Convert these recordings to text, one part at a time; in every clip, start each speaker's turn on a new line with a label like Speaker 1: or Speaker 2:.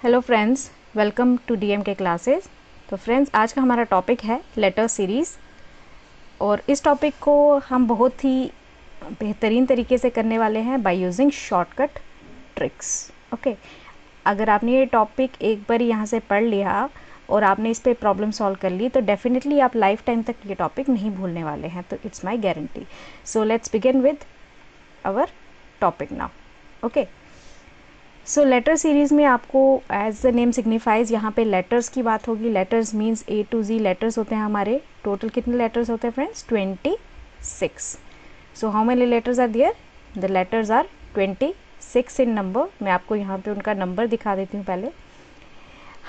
Speaker 1: Hello friends, welcome to DM के classes. तो friends, आज का हमारा टॉपिक है लेटर सीरीज़ और इस टॉपिक को हम बहुत ही बेहतरीन तरीके से करने वाले हैं by using shortcut tricks. Okay, अगर आपने ये टॉपिक एक बार यहाँ से पढ़ लिया और आपने इस पर प्रॉब्लम सॉल्व कर ली तो डेफिनेटली आप लाइफ टाइम तक ये टॉपिक नहीं भूलने वाले हैं। तो it's my guarantee. So let's begin with our topic now. Okay, so letter series में आपको एज द नेम सिग्निफाइज यहाँ पे लेटर्स की बात होगी। Letters means A to Z letters होते हैं हमारे। टोटल कितने लेटर्स होते हैं friends? 26। So how many letters are there? The letters are 26 in number. मैं आपको यहाँ पे उनका नंबर दिखा देती हूँ। पहले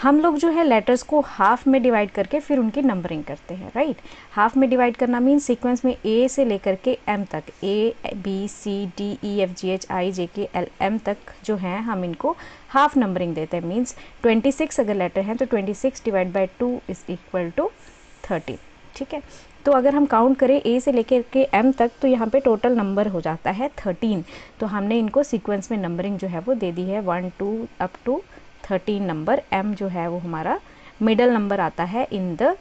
Speaker 1: हम लोग जो है लेटर्स को हाफ में डिवाइड करके फिर उनकी नंबरिंग करते हैं, राइट। हाफ में डिवाइड करना मीन सीक्वेंस में A से लेकर के M तक, A B C D E F G H I J K L M तक जो है हम इनको हाफ नंबरिंग देते हैं। मीन्स 26 अगर लेटर हैं तो 26 divide by 2 is equal to 30। ठीक है, तो अगर हम काउंट करें A से लेकर के M तक तो यहाँ पे टोटल नंबर हो जाता है 13। तो हमने इनको सीक्वेंस में नंबरिंग जो है वो दे दी है 1 2 अप टू 13 नंबर। M जो है वो हमारा मिडल नंबर आता है in the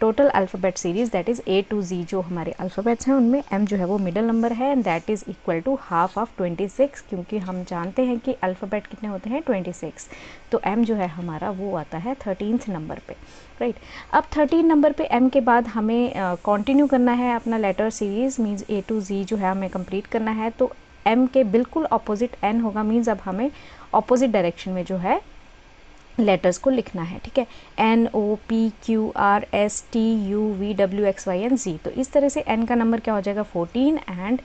Speaker 1: total alphabet series, that is A to Z। जो हमारे अल्फ़ाबेट्स हैं उनमें M जो है वो मिडल नंबर है and that is equal to half of 26, क्योंकि हम जानते हैं कि अल्फ़ाबेट कितने होते हैं 26। तो M जो है हमारा वो आता है 13th नंबर पे, राइट। अब 13 नंबर पे M के बाद हमें कंटिन्यू करना है अपना letter series, means A to Z जो है हमें कंप्लीट करना है। तो M के बिल्कुल अपोजिट N होगा, मीन्स अब हमें ऑपोजिट डायरेक्शन में जो है लेटर्स को लिखना है। ठीक है, N O P Q R S T U V W X Y and Z। तो इस तरह से N का नंबर क्या हो जाएगा 14 एंड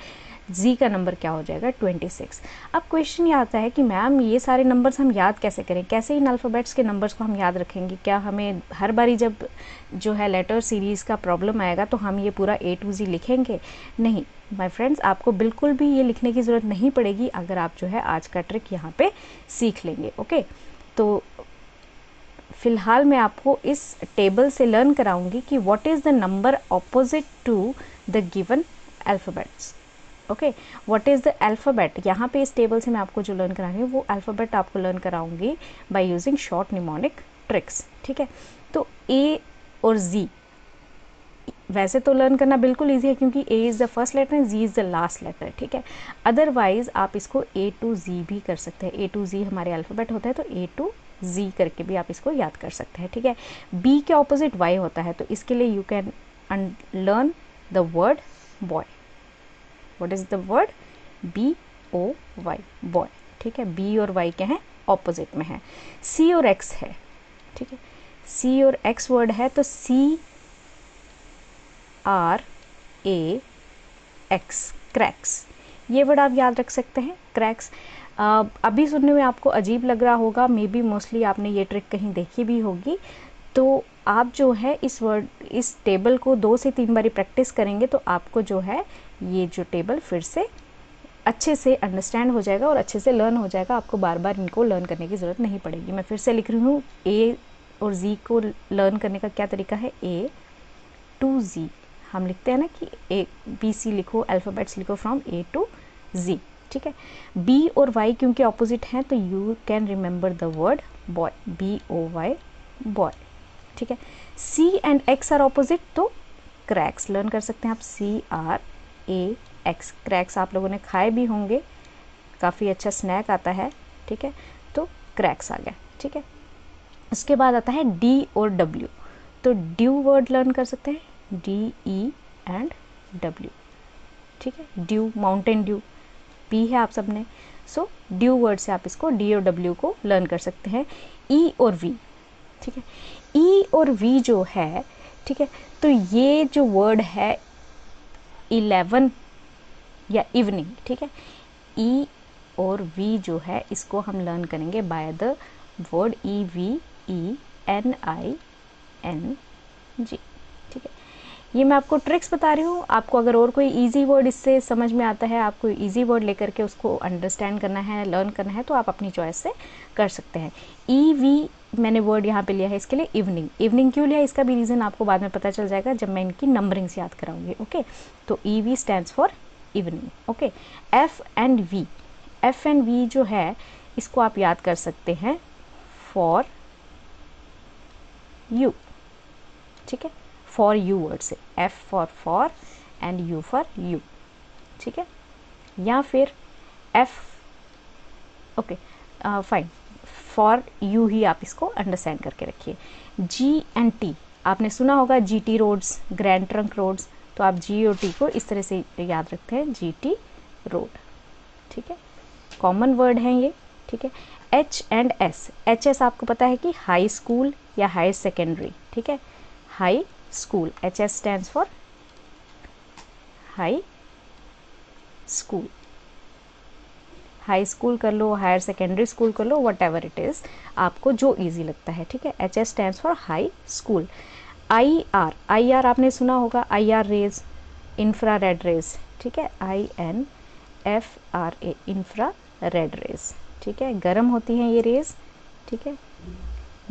Speaker 1: Z का नंबर क्या हो जाएगा 26। अब क्वेश्चन ये आता है कि मैम ये सारे नंबर्स हम याद कैसे करें, कैसे इन अल्फ़ाबेट्स के नंबर्स को हम याद रखेंगे? क्या हमें हर बारी जब जो है लेटर सीरीज़ का प्रॉब्लम आएगा तो हम ये पूरा A to Z लिखेंगे? नहीं माय फ्रेंड्स, आपको बिल्कुल भी ये लिखने की ज़रूरत नहीं पड़ेगी अगर आप जो है आज का ट्रिक यहाँ पे सीख लेंगे। ओके, तो फिलहाल मैं आपको इस टेबल से लर्न कराऊंगी कि what is the number opposite to the given alphabets. Okay, what is the alphabet. यहाँ पे इस टेबल से मैं आपको जो लर्न कराऊंगी वो अल्फ़ाबेट आपको लर्न कराऊंगी by using short mnemonic tricks. ठीक है, तो A और Z वैसे तो लर्न करना बिल्कुल ईजी है क्योंकि A is the first letter and Z is the last letter. ठीक है, अदरवाइज आप इसको A to Z भी कर सकते हैं। A to Z हमारे अल्फ़ाबेट होता है तो A to Z करके भी आप इसको याद कर सकते हैं। ठीक है, B के ऑपोजिट Y होता है तो इसके लिए you can learn the word boy. What is the word? BOY, boy. ठीक है, B और Y क्या है? ऑपोजिट में है। C और X है। ठीक है, C और X वर्ड है तो CRAX, क्रैक्स, ये वर्ड आप याद रख सकते हैं, क्रैक्स। अभी सुनने में आपको अजीब लग रहा होगा, मे बी मोस्टली आपने ये ट्रिक कहीं देखी भी होगी। तो आप जो है इस टेबल को 2 से 3 बारी प्रैक्टिस करेंगे तो आपको जो है ये जो टेबल फिर से अच्छे से अंडरस्टैंड हो जाएगा और अच्छे से लर्न हो जाएगा। आपको बार बार इनको लर्न करने की ज़रूरत नहीं पड़ेगी। मैं फिर से लिख रही हूँ, A और Z को लर्न करने का क्या तरीका है? A to Z। हम लिखते हैं ना कि ABC लिखो, अल्फ़ाबेट्स लिखो फ्रॉम A to Z। ठीक है, B और Y क्योंकि ऑपोजिट हैं तो you can remember the word boy, BOY, boy. ठीक है, C and X are opposite तो क्रैक्स लर्न कर सकते हैं आप, CRAX। क्रैक्स आप लोगों ने खाए भी होंगे, काफ़ी अच्छा स्नैक आता है। ठीक है, तो क्रैक्स आ गया। ठीक है, उसके बाद आता है D और W, तो ड्यू वर्ड लर्न कर सकते हैं, DE एंड W। ठीक है, ड्यू, माउंटेन ड्यू, P है आप सबने, सो ड्यू वर्ड से आप इसको D और W को लर्न कर सकते हैं। E और V। ठीक है, E और V जो है, ठीक है, तो ये जो वर्ड है 11 या इवनिंग। ठीक है, E और V जो है इसको हम लर्न करेंगे बाय द वर्ड EVENING। ठीक है, ये मैं आपको ट्रिक्स बता रही हूँ। आपको अगर और कोई इजी वर्ड इससे समझ में आता है, आपको इजी वर्ड लेकर के उसको अंडरस्टैंड करना है, लर्न करना है, तो आप अपनी चॉइस से कर सकते हैं। EV मैंने वर्ड यहाँ पे लिया है इसके लिए इवनिंग। इवनिंग क्यों लिया इसका भी रीज़न आपको बाद में पता चल जाएगा जब मैं इनकी नंबरिंग से याद कराऊंगी। ओके, तो EV stands for evening. Okay, F and V जो है इसको आप याद कर सकते हैं फॉर यू, ठीक है, फॉर यू वर्ड से, F for and U for you, ठीक है, या फिर F, okay fine, for you ही आप इसको अंडरस्टैंड करके रखिए। G एंड T आपने सुना होगा, GT roads, grand trunk roads, तो आप G और T को इस तरह से याद रखते हैं, GT रोड, ठीक है, कॉमन वर्ड हैं ये, ठीक है। H एंड S, HS आपको पता है कि हाई स्कूल या हाई सेकेंडरी, ठीक है, high school, HS stands for high school, high school कर लो, हायर सेकेंडरी स्कूल कर लो, वट एवर इट इज़, आपको जो इजी लगता है, ठीक है। HS stands for high school. IR आपने सुना होगा, IR रेज, इंफ्रारेड रेज, ठीक है, INFRA, इंफ्रारेड रेज, ठीक है, गर्म होती हैं ये रेज, ठीक है,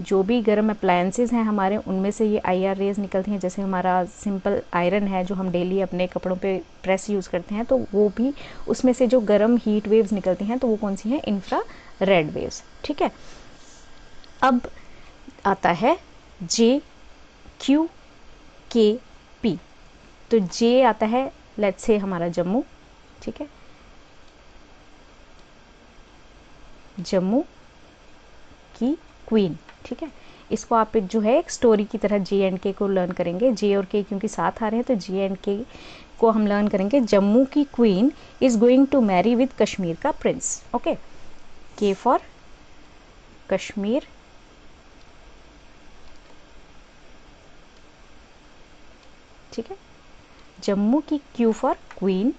Speaker 1: जो भी गर्म अप्लायंसेस हैं हमारे, उनमें से ये IR रेज निकलती हैं। जैसे हमारा सिंपल आयरन है जो हम डेली अपने कपड़ों पे प्रेस यूज़ करते हैं, तो वो भी उसमें से जो गर्म हीट वेव्स निकलती हैं, तो वो कौन सी हैं, इंफ्रारेड वेव्स, ठीक है। अब आता है JQKP, तो J आता है, लेट्स से हमारा जम्मू, ठीक है, जम्मू की क्वीन, ठीक है, इसको आप जो है एक स्टोरी की तरह J&K को लर्न करेंगे, J और K क्योंकि साथ आ रहे हैं, तो J&K को हम लर्न करेंगे। जम्मू की queen is going to marry with Kashmir का prince, okay, K for Kashmir, ठीक है, जम्मू की Q for queen,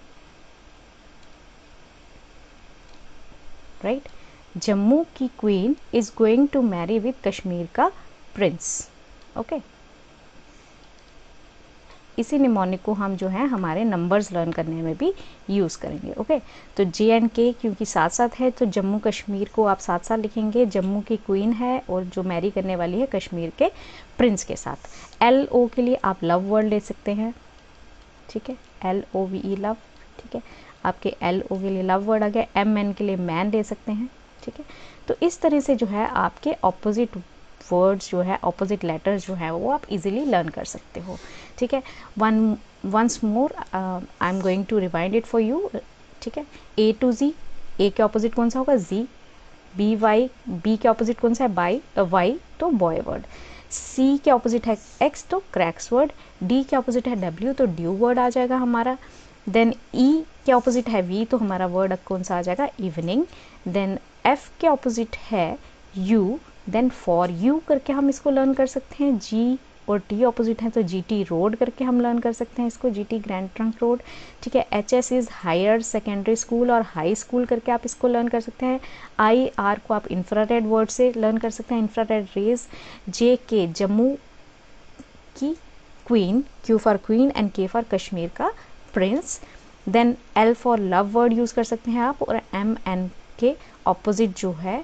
Speaker 1: right, Jammu की queen is going to marry with Kashmir का प्रिंस, ओके। इसी निमोनिक को हम जो है हमारे नंबर्स लर्न करने में भी यूज़ करेंगे, ओके। तो J&K क्योंकि साथ साथ है, तो जम्मू कश्मीर को आप साथ साथ लिखेंगे, जम्मू की क्वीन है और जो मैरी करने वाली है कश्मीर के प्रिंस के साथ। LO के लिए आप लव वर्ड ले सकते हैं, ठीक है, LOVE लव, ठीक है, आपके LO के लिए लव वर्ड आ गया। MN के लिए मैन ले सकते हैं, ठीक है। तो इस तरह से जो है आपके ऑपोजिट वर्ड्स जो है, ऑपोजिट लेटर्स जो है वो आप इजीली लर्न कर सकते हो, ठीक है। Once more I am going to rewind it for you, ठीक है। A to Z, A के ऑपोजिट कौन सा होगा, Z, BY, B के ऑपोजिट कौन सा है, Y, तो बॉय वर्ड, C के ऑपोजिट है X, तो क्रैक्स वर्ड, D के ऑपोजिट है W, तो ड्यू वर्ड आ जाएगा हमारा। देन E के ऑपोजिट है V, तो हमारा वर्ड कौन सा आ जाएगा, इवनिंग। देन F के ऑपोजिट है U, देन फॉर यू करके हम इसको लर्न कर सकते हैं। G और T ऑपोजिट हैं, तो GT रोड करके हम लर्न कर सकते हैं इसको, GT ग्रैंड ट्रंक रोड, ठीक है। HS is higher secondary school और हाई स्कूल करके आप इसको लर्न कर सकते हैं। IR को आप इंफ्रारेड वर्ड से लर्न कर सकते हैं, इंफ्रारेड रेज। JK जम्मू की queen, Q for queen and K for Kashmir का prince. Then L for love word use कर सकते हैं आप, और MN के ऑपोजिट जो है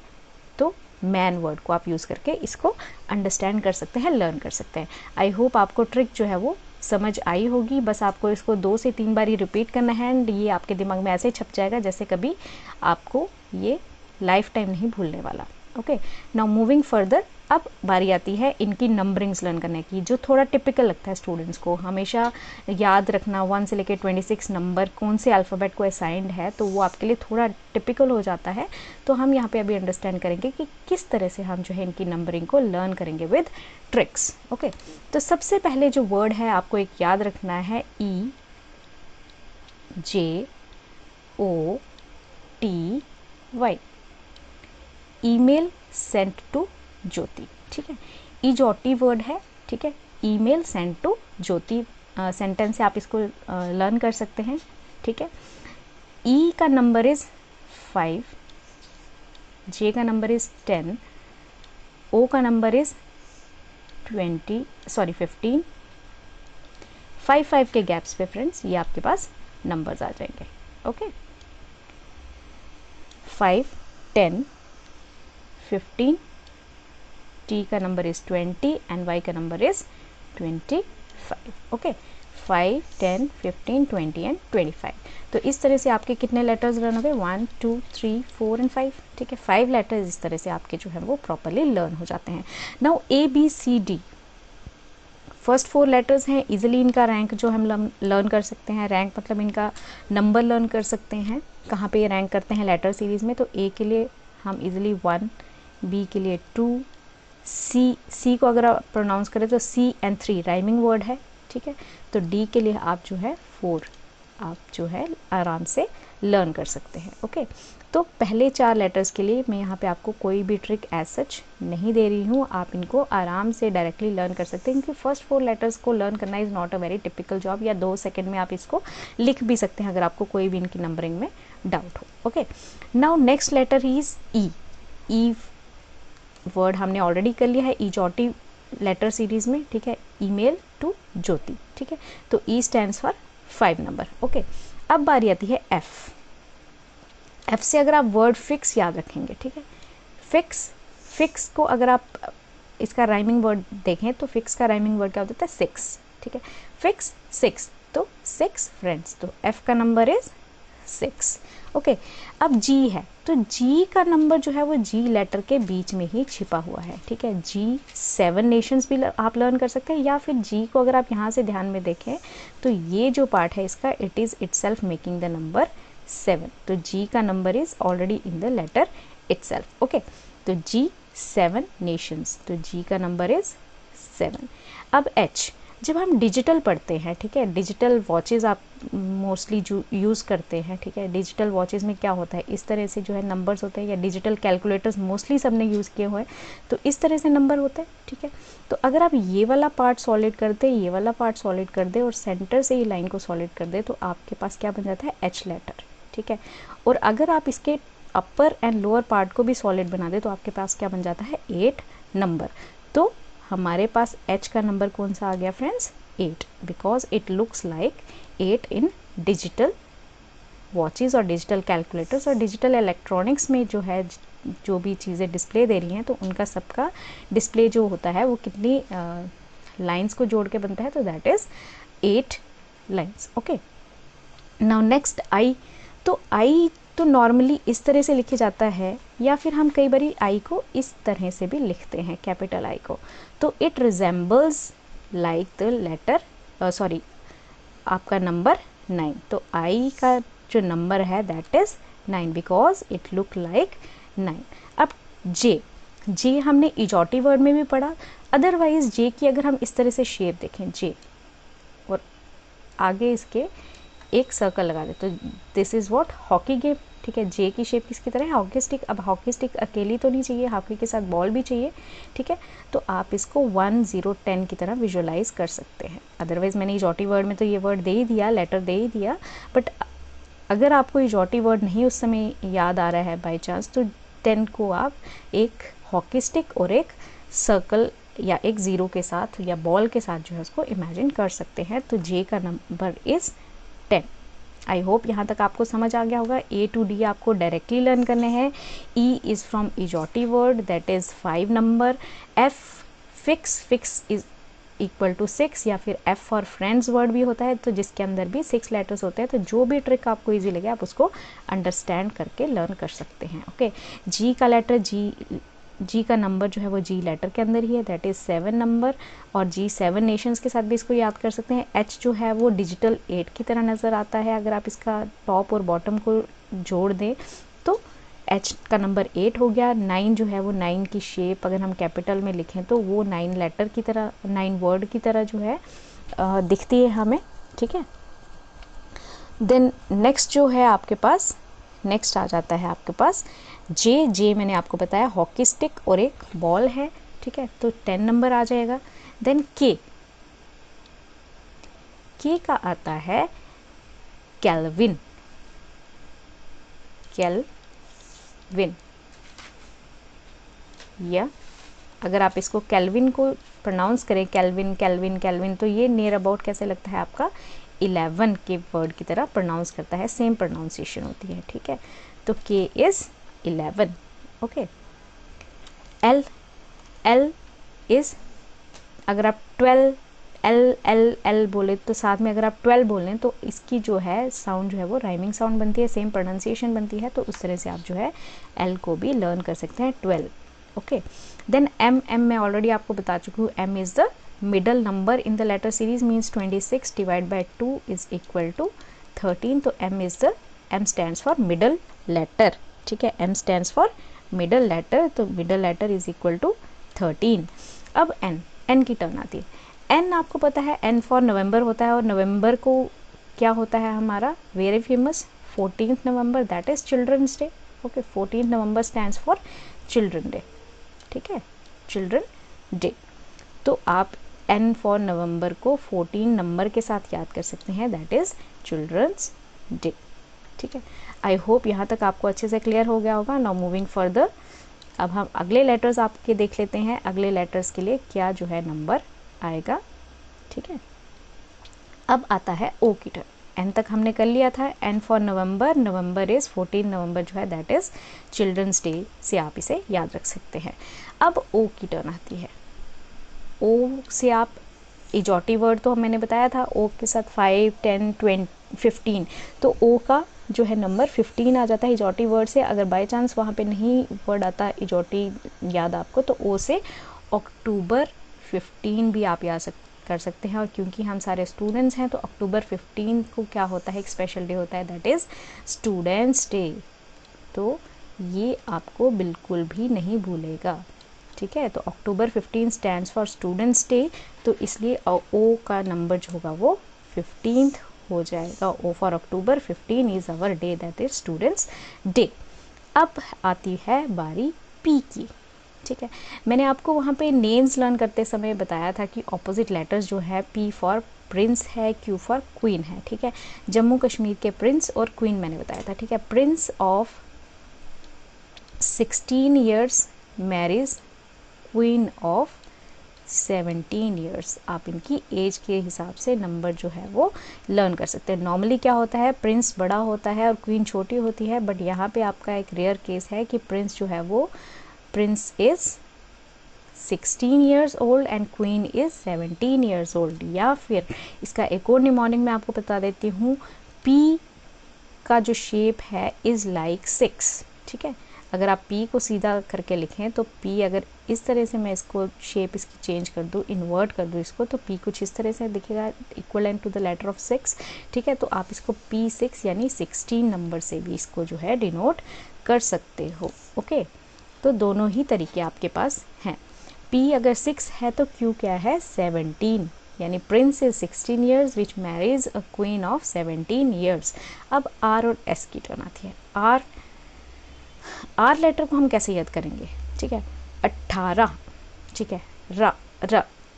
Speaker 1: तो मैन वर्ड को आप यूज़ करके इसको अंडरस्टैंड कर सकते हैं, लर्न कर सकते हैं। आई होप आपको ट्रिक जो है वो समझ आई होगी। बस आपको इसको 2 से 3 बार रिपीट करना है एंड ये आपके दिमाग में ऐसे छप जाएगा जैसे कभी आपको ये लाइफ टाइम नहीं भूलने वाला, ओके। नाउ मूविंग फर्दर, अब बारी आती है इनकी नंबरिंग्स लर्न करने की, जो थोड़ा टिपिकल लगता है स्टूडेंट्स को। हमेशा याद रखना 1 से लेकर 26 नंबर कौन से अल्फ़ाबेट को असाइंड है, तो वो आपके लिए थोड़ा टिपिकल हो जाता है। तो हम यहाँ पे अभी अंडरस्टैंड करेंगे कि किस तरह से हम जो है इनकी नंबरिंग को लर्न करेंगे विद ट्रिक्स, ओके। तो सबसे पहले जो वर्ड है आपको एक याद रखना है, EJOTY, email sent to Jyoti, ठीक है। EJOTY वर्ड है, ठीक है, email sent to Jyoti sentence से आप इसको लर्न कर सकते हैं, ठीक है। E का नंबर इज 5, J का नंबर इज 10, O का नंबर इज 15, 5 के गैप्स पे फ्रेंड्स ये आपके पास नंबर्स आ जाएंगे, ओके। 5, 10, 15, T का नंबर इज 20 एंड Y का नंबर इज 25, ओके। 5, 10, 15, 20 एंड 25। तो इस तरह से आपके कितने लेटर्स लर्न हो गए, 1, 2, 3, 4 एंड 5। ठीक है, 5 लेटर्स इस तरह से आपके जो है वो प्रॉपरली लर्न हो जाते हैं। नाउ ABCD फर्स्ट 4 लेटर्स हैं, इजीली इनका रैंक जो हम लर्न कर सकते हैं। रैंक मतलब इनका नंबर लर्न कर सकते हैं, कहाँ पे ये रैंक करते हैं लेटर सीरीज़ में। तो A के लिए हम इजीली 1, B के लिए 2, C को अगर आप प्रोनाउंस करें तो C एंड 3 राइमिंग वर्ड है। ठीक है, तो D के लिए आप जो है 4 आप जो है आराम से लर्न कर सकते हैं। ओके, तो पहले 4 लेटर्स के लिए मैं यहाँ पे आपको कोई भी ट्रिक एज सच नहीं दे रही हूँ, आप इनको आराम से डायरेक्टली लर्न कर सकते हैं, क्योंकि फर्स्ट 4 लेटर्स को लर्न करना is not a very typical job. या 2 सेकेंड में आप इसको लिख भी सकते हैं अगर आपको कोई भी इनकी नंबरिंग में डाउट हो। Okay, now next letter is E word हमने ऑलरेडी कर लिया है इजॉटी लेटर सीरीज में। ठीक है, ईमेल टू ज्योति। ठीक है, तो ई स्टैंड्स फॉर 5 नंबर। ओके, अब बारी आती है एफ से अगर आप वर्ड फिक्स याद रखेंगे। ठीक है, फिक्स को अगर आप इसका राइमिंग वर्ड देखें तो फिक्स का राइमिंग वर्ड क्या होता है, 6। ठीक है, फिक्स 6, तो 6 फ्रेंड्स, तो एफ का नंबर इज 6। ओके, अब जी है, तो जी का नंबर जो है वो जी लेटर के बीच में ही छिपा हुआ है। ठीक है, जी 7 नेशंस भी आप लर्न कर सकते हैं, या फिर जी को अगर आप यहाँ से ध्यान में देखें तो ये जो पार्ट है इसका, it is itself making the number 7। तो जी का number is already in the letter itself. Okay, तो जी 7 नेशंस, तो जी का नंबर इज 7। अब एच, जब हम डिजिटल पढ़ते हैं, ठीक है, डिजिटल वॉचेस आप मोस्टली यूज़ करते हैं। ठीक है, डिजिटल वॉचेस में क्या होता है, इस तरह से जो है नंबर्स होते हैं, या डिजिटल कैलकुलेटर्स मोस्टली सबने यूज़ किए हुए हैं, तो इस तरह से नंबर होते हैं। ठीक है, तो अगर आप ये वाला पार्ट सॉलिड कर दे, ये वाला पार्ट सॉलिड कर दे और सेंटर से ही लाइन को सॉलिड कर दे, तो आपके पास क्या बन जाता है, एच लेटर। ठीक है, और अगर आप इसके अपर एंड लोअर पार्ट को भी सॉलिड बना दे तो आपके पास क्या बन जाता है, 8 नंबर। तो हमारे पास H का नंबर कौन सा आ गया friends, 8, because it looks like 8 in digital watches और डिजिटल कैलकुलेटर्स और डिजिटल इलेक्ट्रॉनिक्स में जो है जो भी चीज़ें डिस्प्ले दे रही हैं, तो उनका सबका डिस्प्ले जो होता है वो कितनी लाइंस को जोड़ के बनता है, तो that is 8 lines. Okay, now next I, तो आई तो नॉर्मली इस तरह से लिखा जाता है, या फिर हम कई बार आई को इस तरह से भी लिखते हैं, कैपिटल आई को। तो it resembles like the letter sorry आपका नंबर 9। तो आई का जो नंबर है that is 9 because it look like 9। अब जे हमने इजॉटी वर्ड में भी पढ़ा, अदरवाइज जे की अगर हम इस तरह से शेप देखें, जे और आगे इसके एक सर्कल लगा दे, तो this is what, hockey game. ठीक है, जे की शेप किसकी तरह है, हॉकी स्टिक। अब हॉकी स्टिक अकेली तो नहीं चाहिए, हॉकी के साथ बॉल भी चाहिए। ठीक है, तो आप इसको 1, 0, 10 की तरह विजुअलाइज कर सकते हैं। अदरवाइज मैंने इजॉटी वर्ड में तो ये वर्ड दे ही दिया, लेटर दे ही दिया, बट अगर आपको इजॉटी वर्ड नहीं उस समय याद आ रहा है बाई चांस, तो 10 को आप एक हॉकी स्टिक और एक सर्कल या एक ज़ीरो के साथ या बॉल के साथ जो है उसको इमेजिन कर सकते हैं। तो जे का नंबर इज़ 10। आई होप यहाँ तक आपको समझ आ गया होगा। ए टू डी आपको डायरेक्टली लर्न करने हैं। E is from EJOTY word that is 5 number. F fix is equal to 6, या फिर एफ फॉर फ्रेंड्स वर्ड भी होता है, तो जिसके अंदर भी 6 लेटर्स होते हैं। तो जो भी ट्रिक आपको ईजी लगे आप उसको अंडरस्टैंड करके लर्न कर सकते हैं। ओके, जी का लेटर जी का नंबर जो है वो जी लेटर के अंदर ही है, दैट इज़ 7 नंबर, और जी 7 नेशंस के साथ भी इसको याद कर सकते हैं। एच जो है वो डिजिटल 8 की तरह नज़र आता है, अगर आप इसका टॉप और बॉटम को जोड़ दें तो एच का नंबर 8 हो गया। 9 जो है वो 9 की शेप अगर हम कैपिटल में लिखें तो वो 9 लेटर की तरह, 9 वर्ड की तरह जो है दिखती है हमें। ठीक है, देन नेक्स्ट जो है आपके पास, नेक्स्ट आ जाता है आपके पास जे मैंने आपको बताया हॉकी स्टिक और एक बॉल है। ठीक है, तो 10 नंबर आ जाएगा। देन के का आता है कैल्विन, या अगर आप इसको कैल्विन को प्रोनाउंस करें, कैल्विन, तो ये नियर अबाउट कैसे लगता है आपका 11 के वर्ड की तरह प्रोनाउंस करता है, सेम प्रोनाउंसिएशन होती है। ठीक है, तो के इज़ 11। ओके, एल इज़, अगर आप 12 एल एल एल बोले तो साथ में अगर आप 12 बोलें तो इसकी जो है साउंड जो है वो राइमिंग साउंड बनती है, सेम प्रोनाउंसिएशन बनती है, तो उस तरह से आप जो है एल को भी लर्न कर सकते हैं 12। ओके, देन एम मैं ऑलरेडी आपको बता चुकी हूँ, M is the middle number in the letter series, means 26 divide by 2 is equal to 13, तो M is the, M stands for middle letter, ठीक है, M stands for middle letter, तो middle letter is equal to 13। अब N की turn आती है। N आपको पता है एन फॉर नवंबर होता है, और नवंबर को क्या होता है हमारा very famous 14 November, that is children's day. Okay, 14 November stands for children day, ठीक है, चिल्ड्रन डे। तो आप एन फॉर नवंबर को 14 नंबर के साथ याद कर सकते हैं, दैट इज चिल्ड्रंस डे, ठीक है। आई होप यहाँ तक आपको अच्छे से क्लियर हो गया होगा। नाउ मूविंग फर्दर, अब हम अगले लेटर्स आपके देख लेते हैं, अगले लेटर्स के लिए क्या जो है नंबर आएगा, ठीक है। अब आता है ओ की टर्न। एन तक हमने कर लिया था, N for November, November is 14 November जो है दैट इज चिल्ड्रंस डे से आप इसे याद रख सकते हैं। अब ओ की टर्न आती है। ओ से आप इजॉटी वर्ड तो मैंने बताया था, ओ के साथ 5, 10, 20, 15, तो ओ का जो है नंबर 15 आ जाता है इजॉटी वर्ड से। अगर बाय चांस वहाँ पे नहीं वर्ड आता इजॉटी याद आपको, तो ओ से अक्टूबर 15 भी आप याद कर सकते हैं। और क्योंकि हम सारे स्टूडेंट्स हैं तो अक्टूबर 15 को क्या होता है, एक स्पेशल डे होता है, दैट इज़ स्टूडेंट्स डे। तो ये आपको बिल्कुल भी नहीं भूलेगा, ठीक है। तो अक्टूबर 15 स्टैंड्स फॉर स्टूडेंट्स डे, तो इसलिए ओ का नंबर जो होगा वो 15th हो जाएगा। O for October 15 is our day, that is students day. अब आती है बारी पी की, ठीक है। मैंने आपको वहाँ पे नेम्स लर्न करते समय बताया था कि ऑपोजिट लेटर्स जो है, पी फॉर प्रिंस है, क्यू फॉर क्वीन है, ठीक है। जम्मू कश्मीर के प्रिंस और क्वीन मैंने बताया था, ठीक है। Prince of 16 years marriage queen of 17 years. आप इनकी एज के हिसाब से नंबर जो है वो लर्न कर सकते हैं। नॉर्मली क्या होता है, प्रिंस बड़ा होता है और क्वीन छोटी होती है, बट यहाँ पे आपका एक रेयर केस है कि प्रिंस जो है वो, Prince is 16 years old and queen is 17 years old. या फिर इसका एक और निमोनिक मैं आपको बता देती हूँ, पी का जो शेप है इज़ लाइक 6, ठीक है। अगर आप पी को सीधा करके लिखें तो पी, अगर इस तरह से मैं इसको शेप इसकी चेंज कर दूँ, इन्वर्ट कर दूँ इसको, तो पी कुछ इस तरह से दिखेगा, equivalent to the letter of 6, ठीक है। तो आप इसको P6 यानी 16 नंबर से भी इसको जो है डिनोट कर सकते हो। ओके, तो दोनों ही तरीके आपके पास हैं। पी अगर 6 है तो क्यू क्या है 17, यानी Prince is 16 years which marriage a queen of 17 years. अब आर और एस की टर्न आती है। आर लेटर को हम कैसे याद करेंगे, ठीक है, 18, ठीक है, र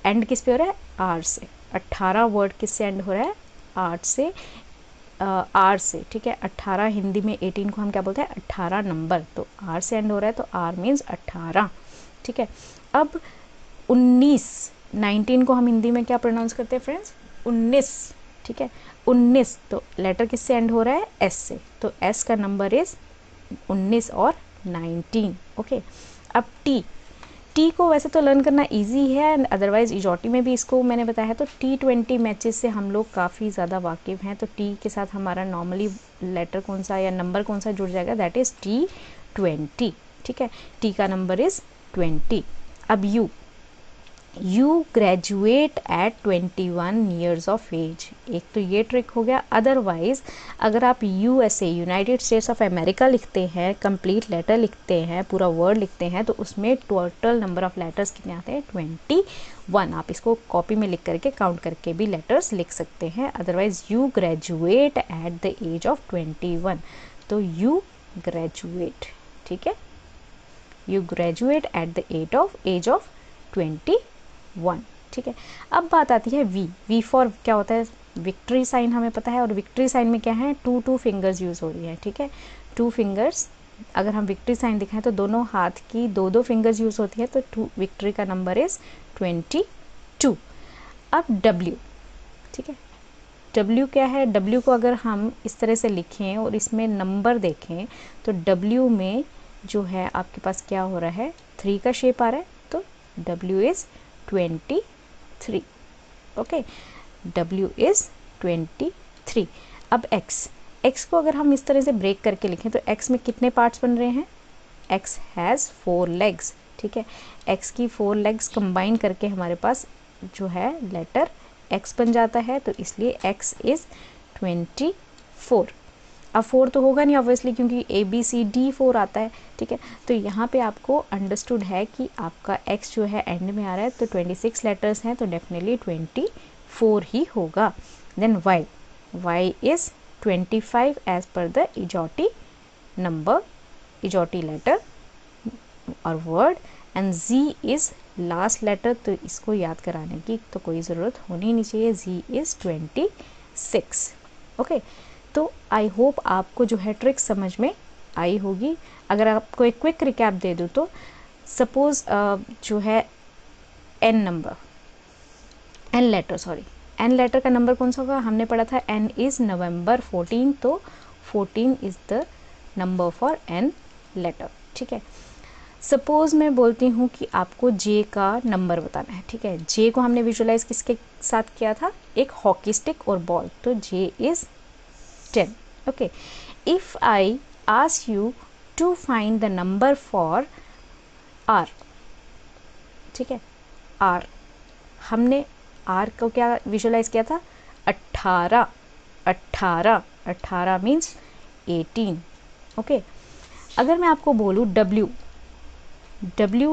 Speaker 1: एंड किस पे हो रहा है, आर से। 18 वर्ड किससे एंड हो रहा है, आर से, ठीक है। 18 हिंदी में 18 को हम क्या बोलते हैं, 18 नंबर, तो आर से एंड हो रहा है तो आर मीन्स 18, ठीक है। अब 19 को हम हिंदी में क्या प्रोनाउंस करते हैं फ्रेंड्स, 19, ठीक है, 19, तो लेटर किससे एंड हो रहा है, एस से, तो एस का नंबर इज 19 और 19। ओके, अब टी को वैसे तो लर्न करना इजी है, अदरवाइज इजॉटी में भी इसको मैंने बताया है। तो T20 मैचेस से हम लोग काफ़ी ज़्यादा वाकिफ़ हैं। तो टी के साथ हमारा नॉर्मली लेटर कौन सा या नंबर कौन सा जुड़ जाएगा, दैट इज़ T20, ठीक है। टी का नंबर इज़ 20। अब you graduate at 21 years of age. एक तो ये ट्रिक हो गया। अदरवाइज अगर आप USA United states of America लिखते हैं, कंप्लीट लेटर लिखते हैं, पूरा वर्ड लिखते हैं, तो उसमें टोटल नंबर ऑफ लेटर्स कितने आते हैं, 21। आप इसको कॉपी में लिख करके काउंट करके भी लेटर्स लिख सकते हैं। Otherwise you graduate at the age of 21, तो यू ग्रेजुएट, ठीक है, you graduate at the age of 21, ठीक है। अब बात आती है वी फॉर क्या होता है, विक्ट्री साइन हमें पता है, और विक्ट्री साइन में क्या है, 2 फिंगर्स यूज़ हो रही है, ठीक है। 2 फिंगर्स, अगर हम विक्ट्री साइन दिखाएं तो दोनों हाथ की 2 फिंगर्स यूज़ होती है, तो विक्ट्री का नंबर इज़ 22। अब डब्ल्यू, ठीक है, डब्ल्यू क्या है, डब्ल्यू को अगर हम इस तरह से लिखें और इसमें नंबर देखें तो डब्ल्यू में जो है आपके पास क्या हो रहा है, 3 का शेप आ रहा है, तो W is 23, okay, W is 23। अब X को अगर हम इस तरह से ब्रेक करके लिखें तो X में कितने पार्ट्स बन रहे हैं? X हैज़ 4 लेग्स, ठीक है। X की 4 लेग्स कंबाइन करके हमारे पास जो है लेटर X बन जाता है, तो इसलिए X इज़ 24। अब 4 तो होगा नहीं ऑब्वियसली, क्योंकि ABCD 4 आता है, ठीक है। तो यहाँ पे आपको अंडरस्टूड है कि आपका X जो है एंड में आ रहा है, तो 26 लेटर्स हैं, तो डेफिनेटली 24 ही होगा। Then Y is 25 as per the EJOTY number, EJOTY letter और word, and Z is last letter, तो इसको याद कराने की तो कोई ज़रूरत होनी नहीं चाहिए। Z is 26। ओके, तो आई होप आपको जो है ट्रिक समझ में आई होगी। अगर आपको एक क्विक रिकैप दे दूँ तो सपोज़ जो है N लेटर का नंबर कौन सा होगा? हमने पढ़ा था N इज़ नवंबर 14, तो 14 is the number for N letter, ठीक है। सपोज़ मैं बोलती हूँ कि आपको J का नंबर बताना है, ठीक है। J को हमने विजुलाइज किसके साथ किया था? एक हॉकी स्टिक और बॉल, तो J is 10। Okay, if I ask you to find the number for R, ठीक है, R हमने R को क्या विजुलाइज किया था? 18 मीन्स 18। ओके, अगर मैं आपको बोलूँ W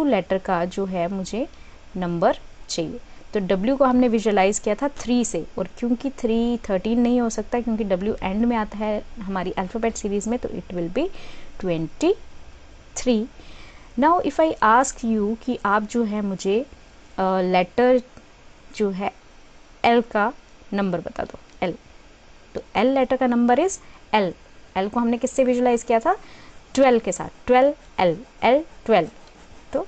Speaker 1: लेटर का जो है मुझे नंबर चाहिए, तो W को हमने विजुलाइज किया था 3 से, और क्योंकि 3 13 नहीं हो सकता, क्योंकि W एंड में आता है हमारी अल्फ़ाबेट सीरीज़ में, तो it will be 23। Now if I ask you कि आप जो है मुझे लेटर जो है L का नंबर बता दो, L, तो L लेटर का नंबर इज़ L को हमने किससे विजुलाइज किया था? 12 के साथ, 12 L 12, तो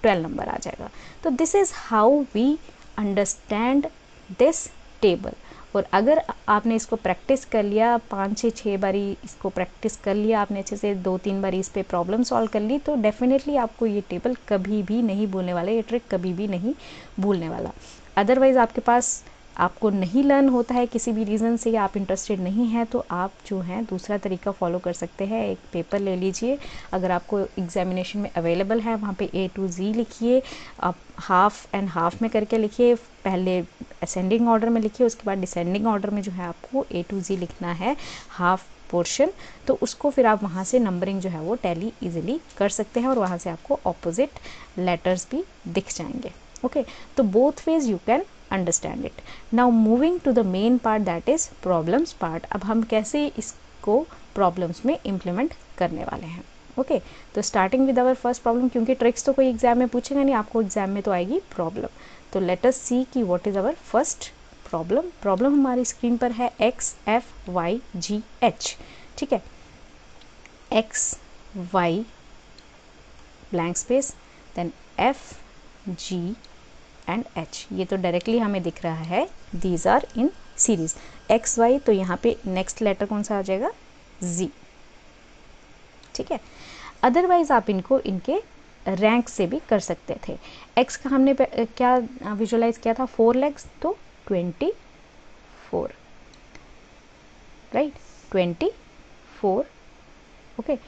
Speaker 1: 12 नंबर आ जाएगा। तो this is how we understand this table. और अगर आपने इसको प्रैक्टिस कर लिया 5 से 6 बारी, इसको प्रैक्टिस कर लिया आपने अच्छे से, 2-3 बारी इस पर प्रॉब्लम सॉल्व कर ली, तो डेफिनेटली आपको ये टेबल कभी भी नहीं भूलने वाला, ये ट्रिक कभी भी नहीं भूलने वाला। अदरवाइज़ आपको नहीं लर्न होता है किसी भी रीज़न से, या आप इंटरेस्टेड नहीं हैं, तो आप जो हैं दूसरा तरीका फॉलो कर सकते हैं। एक पेपर ले लीजिए, अगर आपको एग्जामिनेशन में अवेलेबल है, वहाँ पे A to Z लिखिए, आप हाफ एंड हाफ में करके लिखिए, पहले असेंडिंग ऑर्डर में लिखिए, उसके बाद डिसेंडिंग ऑर्डर में जो है आपको A to Z लिखना है हाफ पोर्शन, तो उसको फिर आप वहाँ से नंबरिंग जो है वो टैली इजीली कर सकते हैं, और वहाँ से आपको ऑपोजिट लेटर्स भी दिख जाएंगे। ओके, तो both ways you can understand it. Now moving to the main part, that is problems part. अब हम कैसे इसको प्रॉब्लम्स में इम्प्लीमेंट करने वाले हैं। ओके, तो starting with our first problem, क्योंकि ट्रिक्स तो कोई एग्जाम में पूछेगा नहीं, आपको एग्जाम में तो आएगी प्रॉब्लम। तो लेट अस सी कि what is our first problem हमारी स्क्रीन पर है X F Y G H, ठीक है। X Y blank space, then F G and H, ये तो डायरेक्टली हमें दिख रहा है, these are in series. X Y, तो यहाँ पे नेक्स्ट लेटर कौन सा आ जाएगा? Z, ठीक है। अदरवाइज आप इनको इनके रैंक से भी कर सकते थे। X का हमने क्या विजुलाइज किया था? 4 लेग्स, तो 24, राइट, 24। ओके,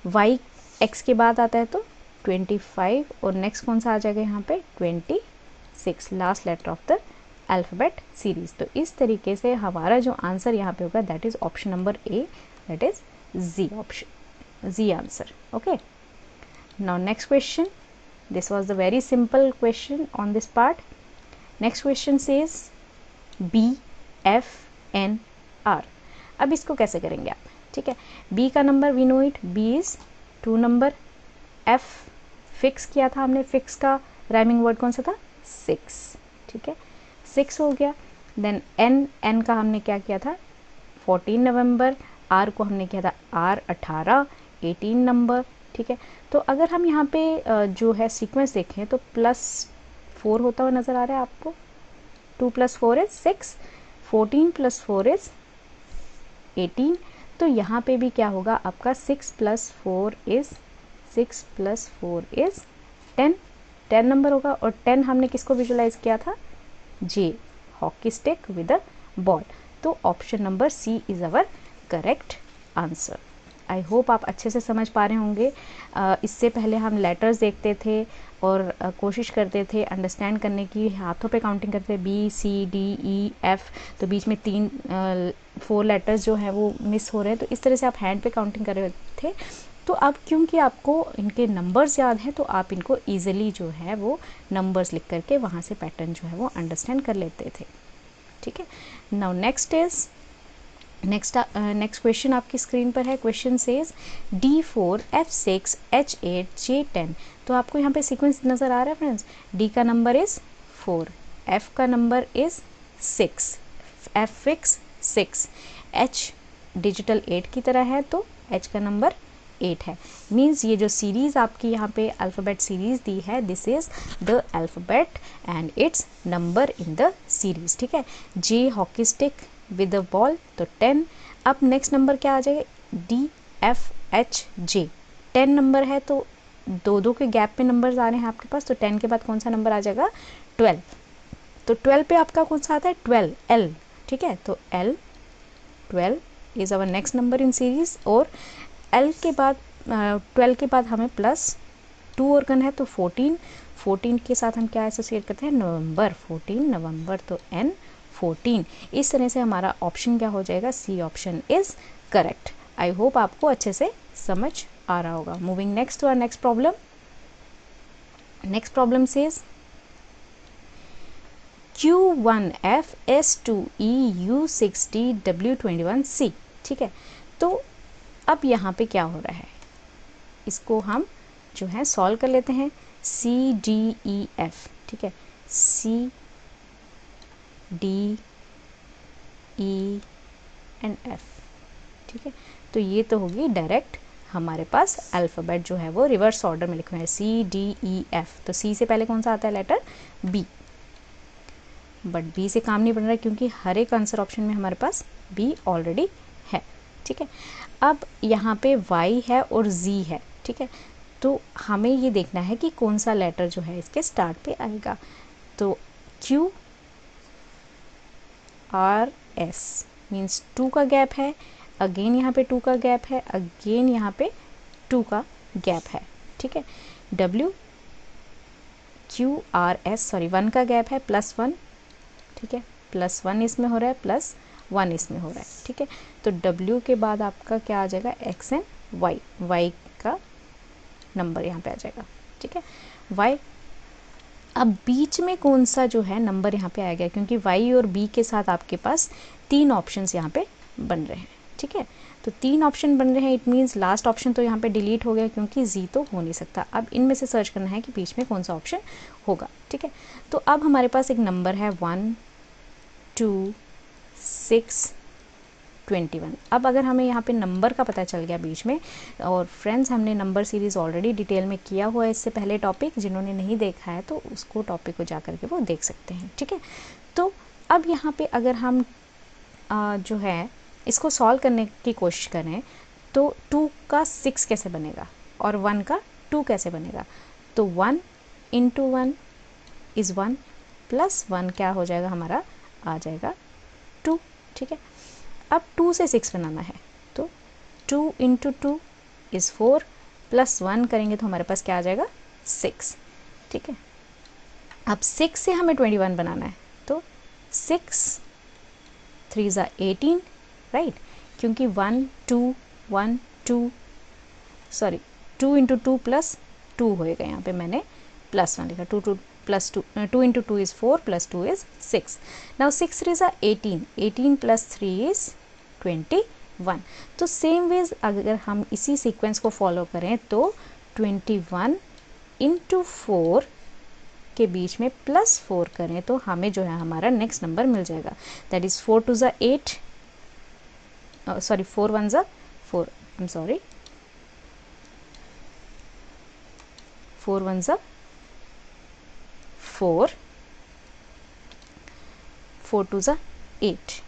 Speaker 1: Y X के बाद आता है तो 25, और नेक्स्ट कौन सा आ जाएगा यहाँ पे? 26, last letter of the alphabet series. तो इस तरीके से हमारा जो आंसर यहाँ पे होगा that is option number A, that is Z option, Z answer. Okay, now next question, this was the very simple question on this part. Next question says B F N R। अब इसको कैसे करेंगे आप? ठीक है, B का number we know it, B is 2 number, F fix किया था हमने, फिक्स का राइमिंग वर्ड कौन सा था? 6, ठीक है, 6 हो गया। देन N का हमने क्या किया था? 14 नवंबर, R को हमने किया था R 18, 18 नंबर, ठीक है। तो अगर हम यहाँ पे जो है सीक्वेंस देखें तो +4 होता हुआ नज़र आ रहा है आपको, 2 + 4 इज 6, 14 + 4 इज 18, तो यहाँ पे भी क्या होगा आपका? 6 + 4 इज 10 नंबर होगा। और 10 हमने किसको विजुलाइज किया था? J, hockey stick with a ball. तो option number C is our correct answer. I hope आप अच्छे से समझ पा रहे होंगे। इससे पहले हम लेटर्स देखते थे और कोशिश करते थे अंडरस्टैंड करने की, हाथों पे काउंटिंग करते थे B C D E F, तो बीच में 4 लेटर्स जो हैं वो मिस हो रहे हैं, तो इस तरह से आप हैंड पे काउंटिंग कर रहे थे। तो अब क्योंकि आपको इनके नंबर्स याद हैं तो आप इनको ईजिली जो है वो नंबर्स लिख करके वहाँ से पैटर्न जो है वो अंडरस्टैंड कर लेते थे। ठीक है, नाउ नेक्स्ट क्वेश्चन आपकी स्क्रीन पर है। Question says D4 F6 H8 J10। तो आपको यहाँ पे सीक्वेंस नज़र आ रहा है फ्रेंड्स। D का नंबर इज़ 4, F का number is 6, F fix 6, H digital 8 की तरह है तो H का नंबर 8 है। मीन्स ये जो सीरीज़ आपकी यहाँ पे अल्फ़ाबेट सीरीज़ दी है, this is the alphabet and it's number in the series. ठीक है, J hockey stick with a ball तो 10। अब नेक्स्ट नंबर क्या आ जाएगा, DFHJ 10 नंबर है तो दो के गैप में नंबर्स आ रहे हैं आपके पास, तो 10 के बाद कौन सा नंबर आ जाएगा, 12। तो 12 पे आपका कौन सा आता है, 12 L। ठीक है, तो L 12 is our next number in series. और L के बाद 12 के बाद हमें +2 और करना है तो 14 के साथ हम क्या एसोसिएट करते हैं, नवंबर, 14 नवंबर तो N 14। इस तरह से हमारा ऑप्शन क्या हो जाएगा, C option is correct. I hope आपको अच्छे से समझ आ रहा होगा। Moving next to our next problem. Next problem says Q1F S2E U60 W21C। ठीक है, तो अब यहाँ पे क्या हो रहा है, इसको हम जो है सॉल्व कर लेते हैं। CDEF, ठीक है, CDE एंड F। ठीक है, तो ये तो होगी डायरेक्ट हमारे पास अल्फ़ाबेट जो है वो रिवर्स ऑर्डर में लिखे हुए हैं CDEF। तो C से पहले कौन सा आता है लेटर, B, बट B से काम नहीं बन रहा है क्योंकि हर एक आंसर ऑप्शन में हमारे पास B ऑलरेडी है। ठीक है, अब यहाँ पे Y है और Z है। ठीक है, तो हमें ये देखना है कि कौन सा लेटर जो है इसके स्टार्ट पे आएगा। तो QRS मीन्स 2 का गैप है, अगेन यहाँ पे 2 का गैप है, अगेन यहाँ पे 2 का गैप है। ठीक है, WQRS सॉरी 1 का गैप है, +1। ठीक है, +1 इसमें हो रहा है, +1 इसमें हो रहा है। ठीक है, तो W के बाद आपका क्या आ जाएगा, X एंड Y का नंबर यहाँ पे आ जाएगा। ठीक है, Y। अब बीच में कौन सा जो है नंबर यहाँ पे आएगा, क्योंकि Y और B के साथ आपके पास 3 ऑप्शंस यहाँ पे बन रहे हैं। ठीक है, तो 3 ऑप्शन बन रहे हैं, इट मीन्स लास्ट ऑप्शन तो यहाँ पे डिलीट हो गया क्योंकि Z तो हो नहीं सकता। अब इनमें से सर्च करना है कि बीच में कौन सा ऑप्शन होगा। ठीक है, तो अब हमारे पास एक नंबर है 1 2 6 21। अब अगर हमें यहाँ पे नंबर का पता चल गया बीच में, और फ्रेंड्स हमने नंबर सीरीज़ ऑलरेडी डिटेल में किया हुआ है इससे पहले टॉपिक, जिन्होंने नहीं देखा है तो उसको टॉपिक को जा कर के वो देख सकते हैं। ठीक है, तो अब यहाँ पे अगर हम जो है इसको सॉल्व करने की कोशिश करें तो 2 का 6 कैसे बनेगा और 1 का 2 कैसे बनेगा। तो 1 × 1 इज़ 1 + 1 क्या हो जाएगा हमारा, आ जाएगा 2। ठीक है, अब 2 से 6 बनाना है तो 2 × 2 इज़ 4 + 1 करेंगे तो हमारे पास क्या आ जाएगा, 6। ठीक है, अब 6 से हमें 21 बनाना है तो 6 3 × 18, राइट, क्योंकि 1 2 1 2 × 2 + 2 होएगा, यहाँ पे मैंने +1 लिखा, 2 × 2 इज़ 4 + 2 इज़ 6। Now 6 3 × 18, 18 + 3 is 21। तो सेम वेज अगर हम इसी सीक्वेंस को फॉलो करें तो 21 × 4 के बीच में +4 करें तो हमें जो है हमारा नेक्स्ट नंबर मिल जाएगा, that is 4 2 × 8 sorry 4 1 × 4 I am sorry 4 1 × 4 4 2 × 8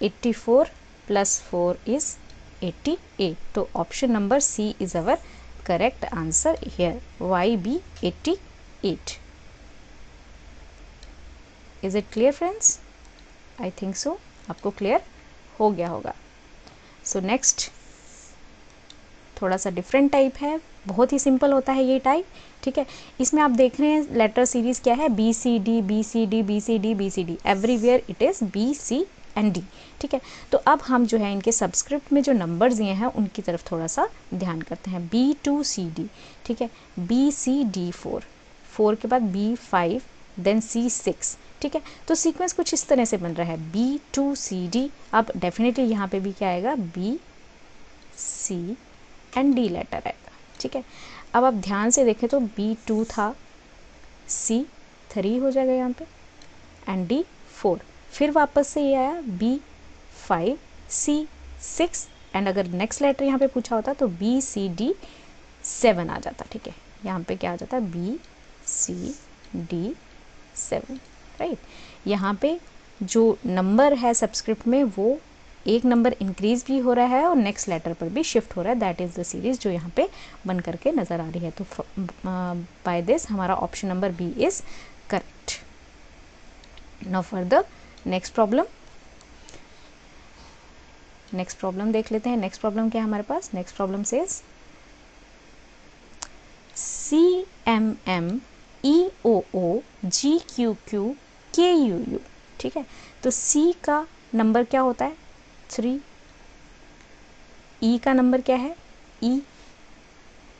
Speaker 1: 84 + 4 is 88। तो option number C is our correct answer here, YB 88। Is it clear friends? I think so आपको क्लियर हो गया होगा। सो नेक्स्ट थोड़ा सा डिफरेंट टाइप है, बहुत ही सिंपल होता है ये टाइप, ठीक है। इसमें आप देख रहे हैं लेटर सीरीज क्या है, B C D B C D B C D B C D, everywhere it is B C and D, ठीक है। तो अब हम जो है इनके सबस्क्रिप्ट में जो नंबर्स दिए हैं उनकी तरफ थोड़ा सा ध्यान करते हैं। B2CD, ठीक है, BCD4, 4 के बाद B5, देन C6, ठीक है। तो सीक्वेंस कुछ इस तरह से बन रहा है B2CD। अब डेफिनेटली यहाँ पे भी क्या आएगा, B C and D letter आएगा, ठीक है। अब आप ध्यान से देखें तो B2 था, C3 हो जाएगा यहाँ पे एंड D4, फिर वापस से ये आया B5 C6 एंड अगर नेक्स्ट लेटर यहाँ पे पूछा होता तो BCD7 आ जाता, ठीक है। यहाँ पे क्या आ जाता है, BCD7, राइट। यहाँ पे जो नंबर है सबस्क्रिप्ट में वो एक नंबर इंक्रीज भी हो रहा है और नेक्स्ट लेटर पर भी शिफ्ट हो रहा है, दैट इज़ द सीरीज जो यहाँ पे बन करके नज़र आ रही है। तो बाय दिस हमारा option number B is correct. Now further next problem देख लेते हैं। नेक्स्ट प्रॉब्लम क्या है हमारे पास, next problem says CMMEOO GQQ KUU, ठीक है। तो C का नंबर क्या होता है, 3, E का नंबर क्या है,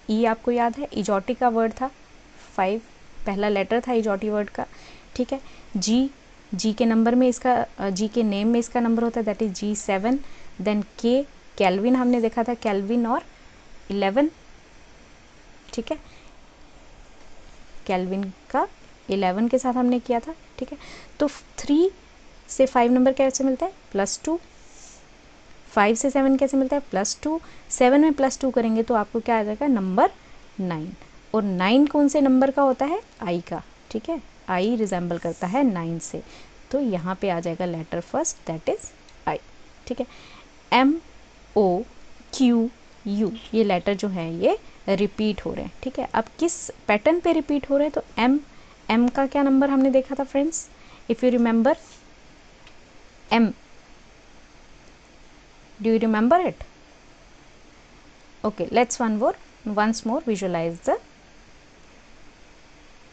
Speaker 1: E आपको याद है इजोटी का वर्ड था, 5 पहला लेटर था इजोटी वर्ड का, ठीक है। G के नंबर में इसका, G के नेम में इसका नंबर होता है, that is G7, then K Kelvin हमने देखा था, केल्विन और 11, ठीक है, केल्विन का 11 के साथ हमने किया था, ठीक है। तो 3 से 5 नंबर कैसे मिलता है, +2, 5 से 7 कैसे मिलता है, +2, 7 में +2 करेंगे तो आपको क्या आ जाएगा, नंबर 9, और 9 कौन से नंबर का होता है, I का, ठीक है, I रिजेंबल करता है 9 से, तो यहाँ पे आ जाएगा letter first, that is I, ठीक है। MOQU ये लेटर जो है ये रिपीट हो रहे हैं, ठीक है। अब किस पैटर्न पे रिपीट हो रहे हैं, तो M का क्या नंबर हमने देखा था friends, if you remember M, do you remember it? Okay, let's once more visualize the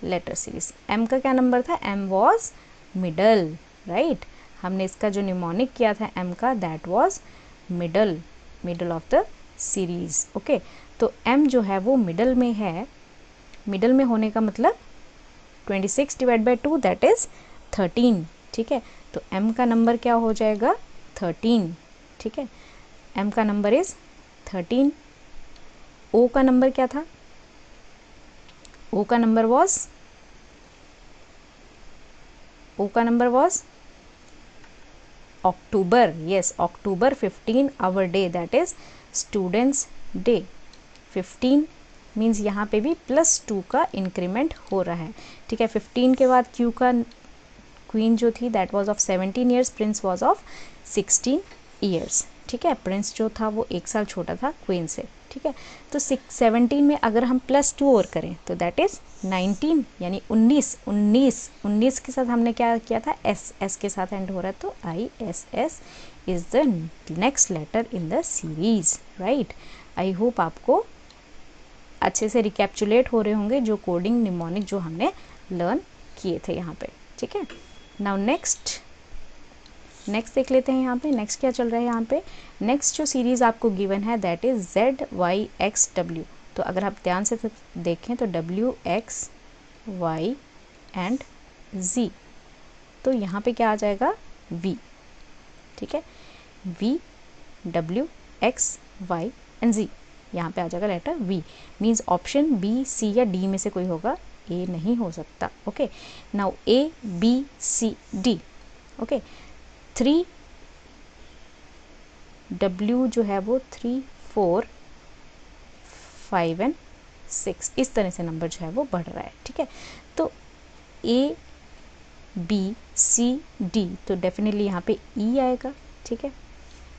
Speaker 1: letter series. M का क्या नंबर था, M was middle, right? हमने इसका जो निमोनिक किया था M का, that was middle of the series, okay? तो M जो है वो मिडल में है, मिडल में होने का मतलब 26 डिवाइड बाई 2 दैट इज 13, ठीक है। तो M का नंबर क्या हो जाएगा, 13, ठीक है। M का नंबर इज 13। O का नंबर क्या था, O का number was October, yes, October 15 our day, that is students day. 15 means यहाँ पे भी +2 का इंक्रीमेंट हो रहा है, ठीक है। 15 के बाद Q का क्वीन जो थी that was of 17 years, Prince was of 16 years, ठीक है। प्रिंस जो था वो 1 साल छोटा था क्वीन से, ठीक है। तो 17 में अगर हम +2 और करें तो दैट इज 19, यानी 19 के साथ हमने क्या किया था, S के साथ एंड हो रहा है, तो ISS is the next letter in the series, right. I hope आपको अच्छे से रिकैप्चुलेट हो रहे होंगे जो कोडिंग निमोनिक जो हमने लर्न किए थे यहाँ पे, ठीक है। नाउ नेक्स्ट देख लेते हैं यहाँ पे, नेक्स्ट क्या चल रहा है यहाँ पे। नेक्स्ट जो सीरीज आपको गिवन है दैट इज ZYXW। तो अगर आप ध्यान से देखें तो WX Y एंड Z, तो यहाँ पे क्या आ जाएगा, V, ठीक है। V W X Y and Z, यहाँ पे आ जाएगा letter V, means option B C या D में से कोई होगा, A नहीं हो सकता, okay. Now A B C D, okay. 3 W जो है वो 3 4 5 एंड 6, इस तरह से नंबर जो है वो बढ़ रहा है, ठीक है। तो A B C D, तो डेफिनेटली यहाँ पे E आएगा, ठीक है।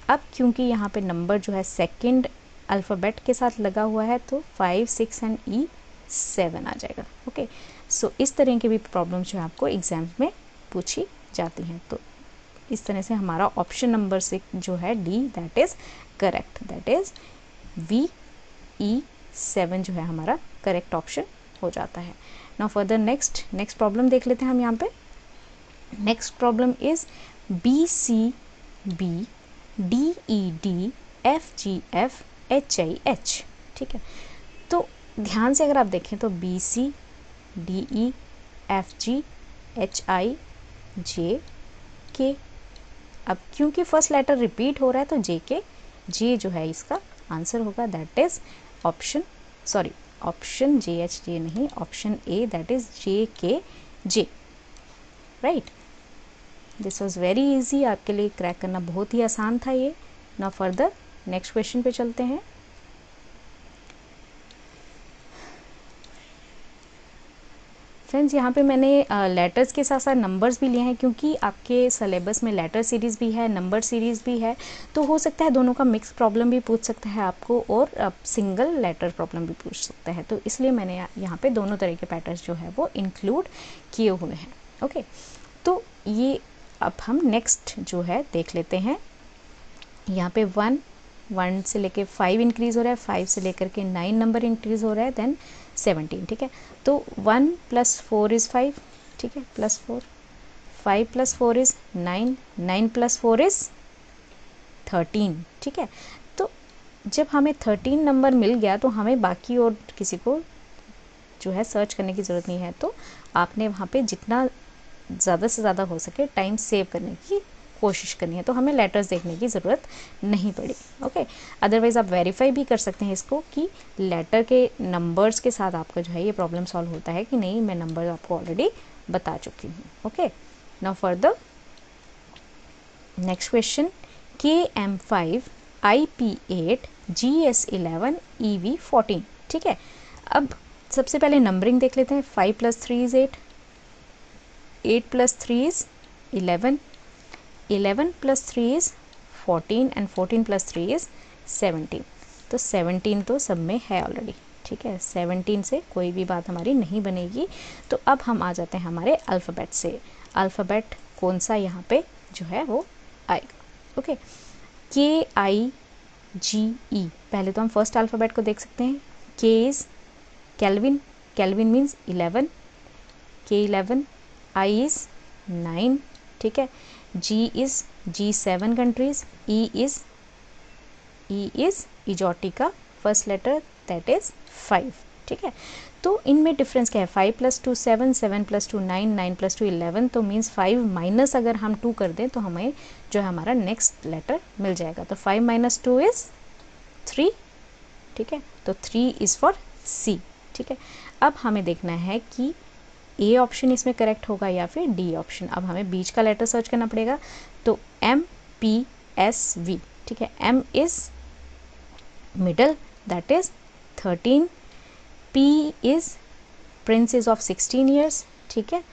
Speaker 1: अब क्योंकि यहाँ पे नंबर जो है सेकंड अल्फ़ाबेट के साथ लगा हुआ है तो 5 6 एंड E 7 आ जाएगा, ओके। सो इस तरह के भी प्रॉब्लम्स जो है आपको एग्जाम्स में पूछी जाती हैं। तो इस तरह से हमारा ऑप्शन नंबर 6 जो है D, that is correct, that is VE7 जो है हमारा करेक्ट ऑप्शन हो जाता है। नाउ फर्दर नेक्स्ट प्रॉब्लम देख लेते हैं हम यहाँ पे। Next problem is BCB DED FGF HIH। ठीक है, तो ध्यान से अगर आप देखें तो BC DE FG HIJ अब क्योंकि फर्स्ट लेटर रिपीट हो रहा है तो J जो है इसका आंसर होगा, दैट इज ऑप्शन JHJ नहीं, option A, that is JKJ, right. This was very easy, आपके लिए क्रैक करना बहुत ही आसान था ये। नाउ फर्दर नेक्स्ट क्वेश्चन पे चलते हैं। फ्रेंड्स यहाँ पे मैंने लेटर्स के साथ साथ नंबर्स भी लिए हैं, क्योंकि आपके सिलेबस में लेटर सीरीज़ भी है, नंबर सीरीज़ भी है, तो हो सकता है दोनों का मिक्स प्रॉब्लम भी पूछ सकता है आपको, और सिंगल लेटर प्रॉब्लम भी पूछ सकता है। तो इसलिए मैंने यहाँ पे दोनों तरह के पैटर्न्स जो है वो इंक्लूड किए हुए हैं। ओके, तो ये अब हम नेक्स्ट जो है देख लेते हैं। यहाँ पे 1 से लेके 5 इंक्रीज़ हो रहा है, 5 से लेकर के 9 नंबर इंक्रीज़ हो रहा है, देन 17। ठीक है, तो 1 + 4 इज़ 5, ठीक है, +4, 5 + 4 इज़ 9, 9 + 4 इज़ 13। ठीक है, तो जब हमें 13 नंबर मिल गया तो हमें बाकी और किसी को जो है सर्च करने की ज़रूरत नहीं है। तो आपने वहाँ पे जितना ज़्यादा से ज़्यादा हो सके टाइम सेव करने की कोशिश करनी है, तो हमें लेटर्स देखने की ज़रूरत नहीं पड़ी। ओके, अदरवाइज़ आप वेरीफाई भी कर सकते हैं इसको कि लेटर के नंबर्स के साथ आपका जो है ये प्रॉब्लम सॉल्व होता है कि नहीं। मैं नंबर आपको ऑलरेडी बता चुकी हूँ। Okay, now further next question, KM5 IP8 GS11 EV14। ठीक है, अब सबसे पहले नंबरिंग देख लेते हैं। 5 + 3 is 8, 8 + 3 is 11, 11 + 3 is 14 and 14 + 3 is 17। तो 17 तो सब में है ऑलरेडी। ठीक है, 17 से कोई भी बात हमारी नहीं बनेगी। तो अब हम आ जाते हैं हमारे अल्फ़ाबेट से। अल्फ़ाबेट कौन सा यहाँ पे जो है वो आएगा। Okay, KIGE। पहले तो हम फर्स्ट अल्फ़ाबेट को देख सकते हैं। K is Kelvin, Kelvin means 11, K11, I is 9। ठीक है, G is G7 countries, E is इजोटिका, फर्स्ट लेटर, दैट इज़ 5। ठीक है, तो इनमें डिफरेंस क्या है? 5 + 2 7, 7 + 2 9, 9 + 2 11, तो मीन्स 5 माइनस अगर हम 2 कर दें तो हमें जो है हमारा नेक्स्ट लेटर मिल जाएगा। तो 5 - 2 इज़ 3। ठीक है, तो 3 इज़ फॉर C। ठीक है, अब हमें देखना है कि ए ऑप्शन इसमें करेक्ट होगा या फिर डी ऑप्शन। अब हमें बीच का लेटर सर्च करना पड़ेगा। तो MPSV। ठीक है, M is middle, that is 13। P is Prince is of 16 years. ठीक है,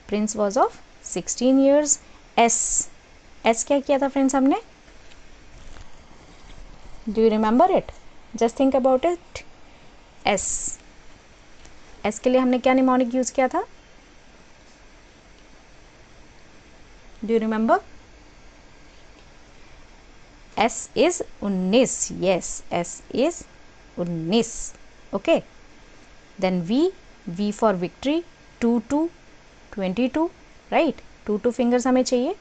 Speaker 1: Prince was of 16 years. S क्या किया था फ्रेंड्स हमने? Do you remember it? Just think about it. S के लिए हमने क्या निमोनिक यूज़ किया था? Do you remember? S is 19, yes, S is 19. Okay, then V for victory, 2 22, right, 2 fingers हमें चाहिए।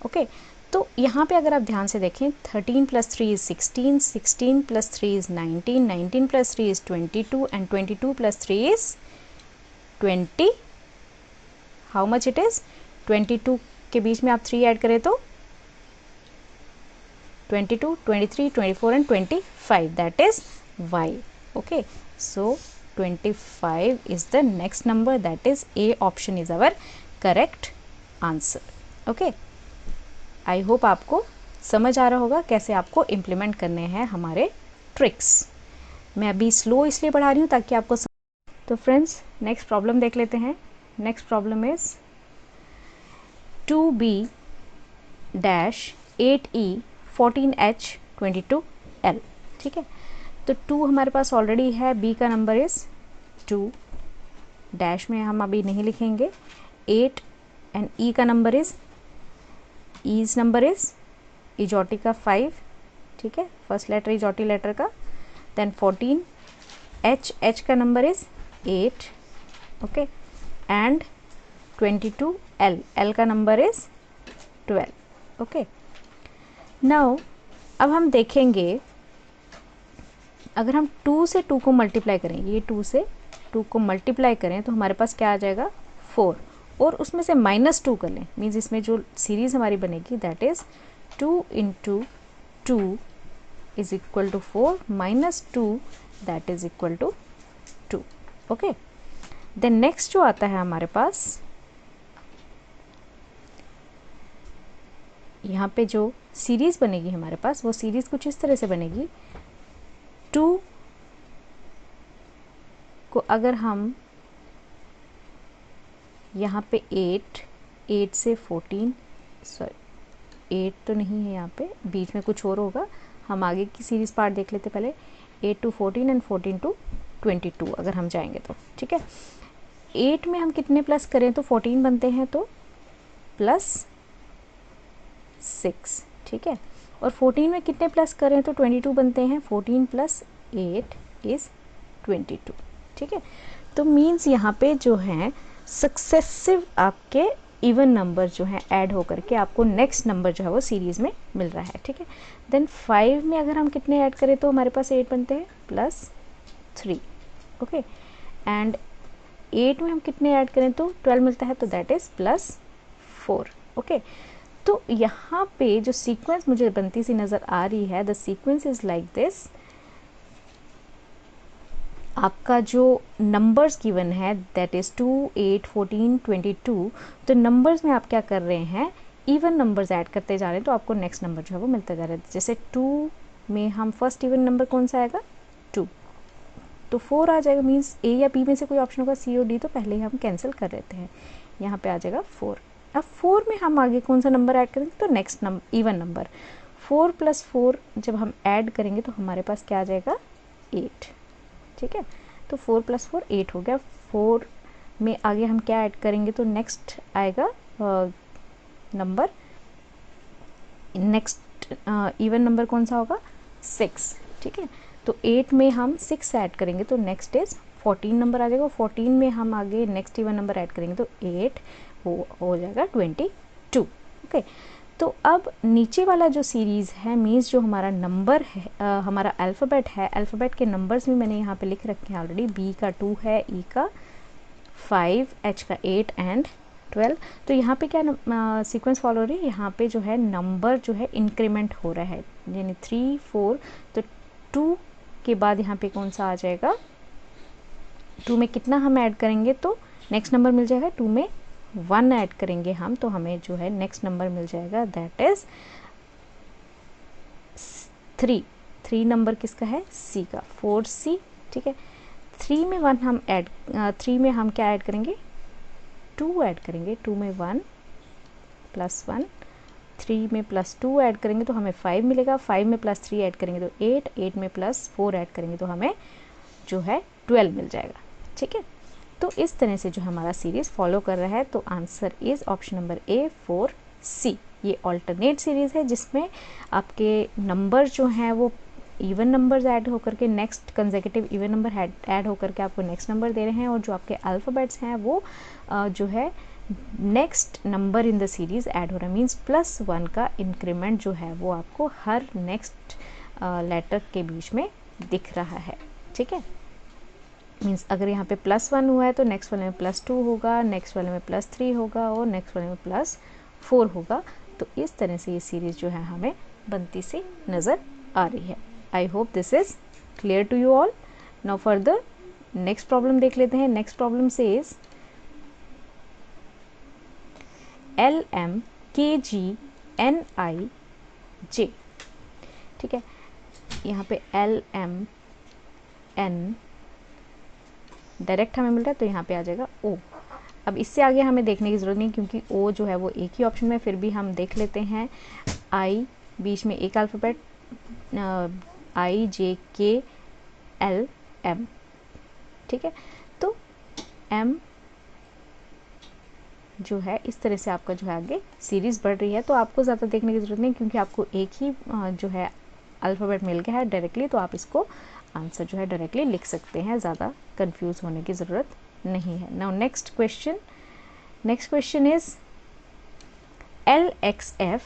Speaker 1: Okay, तो यहाँ पे अगर आप ध्यान से देखें, 13 + 3 is 16, 16 + 3 is 19, 19 + 3 is 22 and 22 + 3 is 20। How much it is? 22 के बीच में आप 3 ऐड करें तो 22, 23, 24 and 25, that is Y. Okay, so 25 is the next number, that is A option is our correct answer. Okay, I hope आपको समझ आ रहा होगा कैसे आपको इम्प्लीमेंट करने हैं हमारे ट्रिक्स। मैं अभी स्लो इसलिए पढ़ा रही हूँ ताकि आपको तो फ्रेंड्स नेक्स्ट प्रॉब्लम देख लेते हैं। Next problem is 2B-8E 14H22L। ठीक है, तो 2 हमारे पास ऑलरेडी है, B का नंबर इज़ 2, डैश में हम अभी नहीं लिखेंगे। 8 एंड ई का number is, E's number is EJOTY का 5, ठीक है, फर्स्ट लेटर इजोटी लेटर का। देन 14, एच का number is 8, okay, and 22 L का नंबर इज 12, ओके। नाउ अब हम देखेंगे, अगर हम 2 से 2 को मल्टीप्लाई करें, ये 2 से 2 को मल्टीप्लाई करें तो हमारे पास क्या आ जाएगा 4, और उसमें से -2 कर लें, मीन्स इसमें जो सीरीज़ हमारी बनेगी that is 2 into 2 is equal to 4 -2 that is equal to 2, okay. Then next जो आता है हमारे पास, यहाँ पे जो सीरीज़ बनेगी हमारे पास, वो सीरीज़ कुछ इस तरह से बनेगी। 2 को अगर हम यहाँ पे 8 से 14, सॉरी 8 तो नहीं है यहाँ पे, बीच में कुछ और होगा, हम आगे की सीरीज़ पार्ट देख लेते पहले। 8 to 14 एंड 14 to 22 अगर हम जाएंगे तो, ठीक है। 8 में हम कितने प्लस करें तो 14 बनते हैं, तो +6, ठीक है। और 14 में कितने प्लस करें तो 22 बनते हैं, 14 + 8 इज़ 22, ठीक है। तो मीन्स यहाँ पे जो है सक्सेसिव आपके इवन नंबर जो है ऐड होकर के आपको नेक्स्ट नंबर जो है वो सीरीज़ में मिल रहा है, ठीक है। देन 5 में अगर हम कितने ऐड करें तो हमारे पास 8 बनते हैं +3, ओके, एंड 8 में हम कितने ऐड करें तो 12 मिलता है, तो दैट इज़ +4, ओके। तो यहाँ पे जो सीक्वेंस मुझे बनती सी नज़र आ रही है, the sequence is like this. आपका जो नंबर्स गिवन है दैट इज़ 2, 8, 14, 22, तो नंबर्स में आप क्या कर रहे हैं, इवन नंबर्स ऐड करते जा रहे हैं, तो आपको नेक्स्ट नंबर जो है वो मिलता जा रहा है। जैसे 2 में हम फर्स्ट इवन नंबर कौन सा आएगा 2, तो 4 आ जाएगा, मीन्स ए या बी में से कोई ऑप्शन होगा, सी और डी तो पहले ही हम कैंसिल कर देते हैं, यहाँ पे आ जाएगा 4। अब 4 में हम आगे कौन सा नंबर ऐड करेंगे तो नेक्स्ट नंबर इवन नंबर, 4 + 4 जब हम ऐड करेंगे तो हमारे पास क्या आ जाएगा 8, ठीक है। तो 4 + 4 8 हो गया। 4 में आगे हम क्या ऐड करेंगे तो नेक्स्ट आएगा नंबर, नेक्स्ट इवन नंबर कौन सा होगा 6, ठीक है। तो 8 में हम 6 ऐड करेंगे तो नेक्स्ट इज 14 नंबर आ जाएगा। 14 में हम आगे नेक्स्ट इवन नंबर ऐड करेंगे तो 8 हो जाएगा 22, ओके। तो अब नीचे वाला जो सीरीज़ है, मीन्स जो हमारा नंबर है, हमारा अल्फ़ाबेट है, अल्फ़ाबेट के नंबर्स भी मैंने यहाँ पे लिख रखे हैं ऑलरेडी। बी का 2 है, ई का 5, एच का 8 एंड 12। तो यहाँ पे क्या सीक्वेंस फॉलो हो रही है, यहाँ पे जो है नंबर जो है इंक्रीमेंट हो रहा है, यानी 3, 4, तो 2 के बाद यहाँ पे कौन सा आ जाएगा, 2 में कितना हम ऐड करेंगे तो नेक्स्ट नंबर मिल जाएगा, 2 में 1 ऐड करेंगे हम तो हमें जो है नेक्स्ट नंबर मिल जाएगा दैट इज 3 नंबर किसका है सी का, 4C, ठीक है। 3 में 1 हम ऐड 3 में हम क्या ऐड करेंगे 2 ऐड करेंगे, 2 में 1 + 1, 3 में +2 ऐड करेंगे तो हमें 5 मिलेगा, 5 में +3 ऐड करेंगे तो 8, 8 में +4 ऐड करेंगे तो हमें जो है 12 मिल जाएगा, ठीक है। तो इस तरह से जो हमारा सीरीज़ फॉलो कर रहा है, तो answer is option number A 4C। ये ऑल्टरनेट सीरीज़ है जिसमें आपके नंबर जो हैं वो इवन नंबर्स ऐड होकर के next consecutive even number add होकर के आपको नेक्स्ट नंबर दे रहे हैं, और जो आपके अल्फ़ाबेट्स हैं वो जो है next number in the series add हो रहा है, मीन्स +1 का इंक्रीमेंट जो है वो आपको हर नेक्स्ट लेटर के बीच में दिख रहा है, ठीक है। मीन्स अगर यहाँ पे +1 हुआ है तो नेक्स्ट वाले में +2 होगा, नेक्स्ट वाले में +3 होगा और नेक्स्ट वाले में +4 होगा। तो इस तरह से ये सीरीज़ जो है हमें बनती सी नज़र आ रही है। I hope this is clear to you all. Now further next problem देख लेते हैं। नेक्स्ट प्रॉब्लम से इज LMKGNIJ, ठीक है। यहाँ पे LMN डायरेक्ट हमें मिल रहा है तो यहाँ पे आ जाएगा O। अब इससे आगे हमें देखने की ज़रूरत नहीं क्योंकि O जो है वो एक ही ऑप्शन में, फिर भी हम देख लेते हैं। I बीच में एक अल्फ़ाबेट IJKLM, ठीक है। तो M जो है इस तरह से आपका जो है आगे सीरीज़ बढ़ रही है। तो आपको ज़्यादा देखने की ज़रूरत नहीं, क्योंकि आपको एक ही जो है अल्फ़ाबेट मिल गया है डायरेक्टली, तो आप इसको आंसर जो है डायरेक्टली लिख सकते हैं, ज़्यादा कंफ्यूज होने की ज़रूरत नहीं है। Now next question is LXF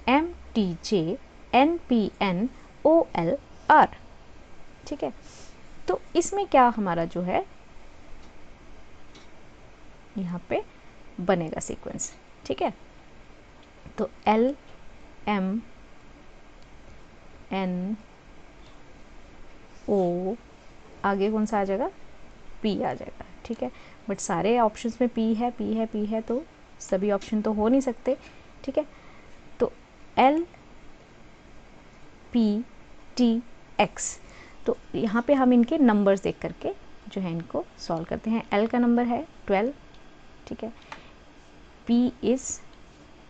Speaker 1: MTJ NPNOLR। ठीक है, तो इसमें क्या हमारा जो है यहाँ पे बनेगा सीक्वेंस। ठीक है, तो LMNO आगे कौन सा आ जाएगा, P आ जाएगा। ठीक है, बट सारे ऑप्शंस में P है, तो सभी ऑप्शन तो हो नहीं सकते। ठीक है, तो LPTX, तो यहाँ पे हम इनके नंबर्स देख करके जो है इनको सॉल्व करते हैं। L का नंबर है 12। ठीक है, P इज़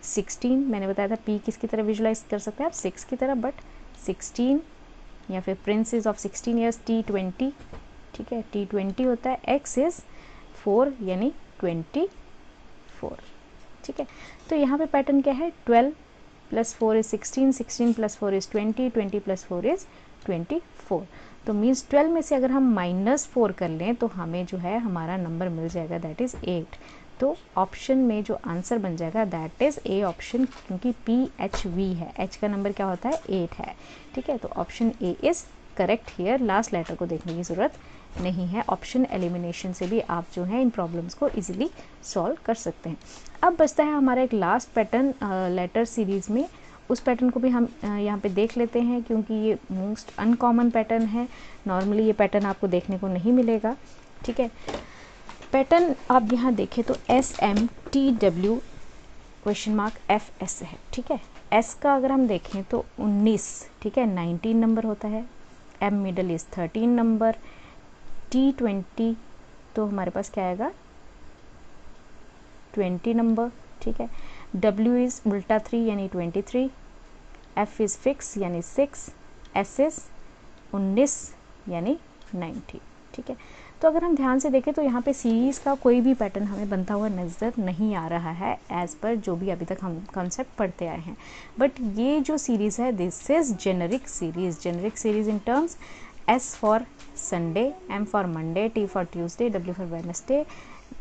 Speaker 1: 16। मैंने बताया था P किसकी तरह विजुलाइज कर सकते हैं आप, 6 की तरह, बट 16 या फिर प्रिंसेस ऑफ 16 ईयर्स T20। ठीक है, T20 होता है। X इज़ 4 यानी 24। ठीक है, तो यहाँ पे पैटर्न क्या है, 12 + 4 इज़ 16, 16 + 4 इज़ 20, 20 + 4 इज़ 24। तो मीन्स 12 में से अगर हम -4 कर लें तो हमें जो है हमारा नंबर मिल जाएगा, दैट इज़ 8। तो ऑप्शन में जो आंसर बन जाएगा दैट इज़ ए ऑप्शन, क्योंकि PHV है, H का नंबर क्या होता है, 8 है। ठीक है, तो option A is correct here. Last letter को देखने की ज़रूरत नहीं है। ऑप्शन एलिमिनेशन से भी आप जो है इन प्रॉब्लम्स को इजीली सॉल्व कर सकते हैं। अब बचता है हमारा एक लास्ट पैटर्न लेटर सीरीज़ में, उस पैटर्न को भी हम यहाँ पे देख लेते हैं, क्योंकि ये मोस्ट अनकॉमन पैटर्न है। नॉर्मली ये पैटर्न आपको देखने को नहीं मिलेगा। ठीक है, पैटर्न आप यहाँ देखें तो SMTW?FS है। ठीक है, S का अगर हम देखें तो 19, ठीक है, 19 नंबर होता है। M middle is 13 number. T20 तो हमारे पास क्या आएगा, 20 नंबर। ठीक है, W इज़ उल्टा 3 यानी 23। F इज़ फिक्स यानी 6। S इज़ 19 यानी 90। ठीक है, तो अगर हम ध्यान से देखें तो यहाँ पे सीरीज़ का कोई भी पैटर्न हमें बनता हुआ नज़र नहीं आ रहा है, एज़ पर जो भी अभी तक हम कॉन्सेप्ट पढ़ते आए हैं। बट ये जो सीरीज़ है this is generic series in terms S for Sunday, M for Monday, T for Tuesday, W for Wednesday,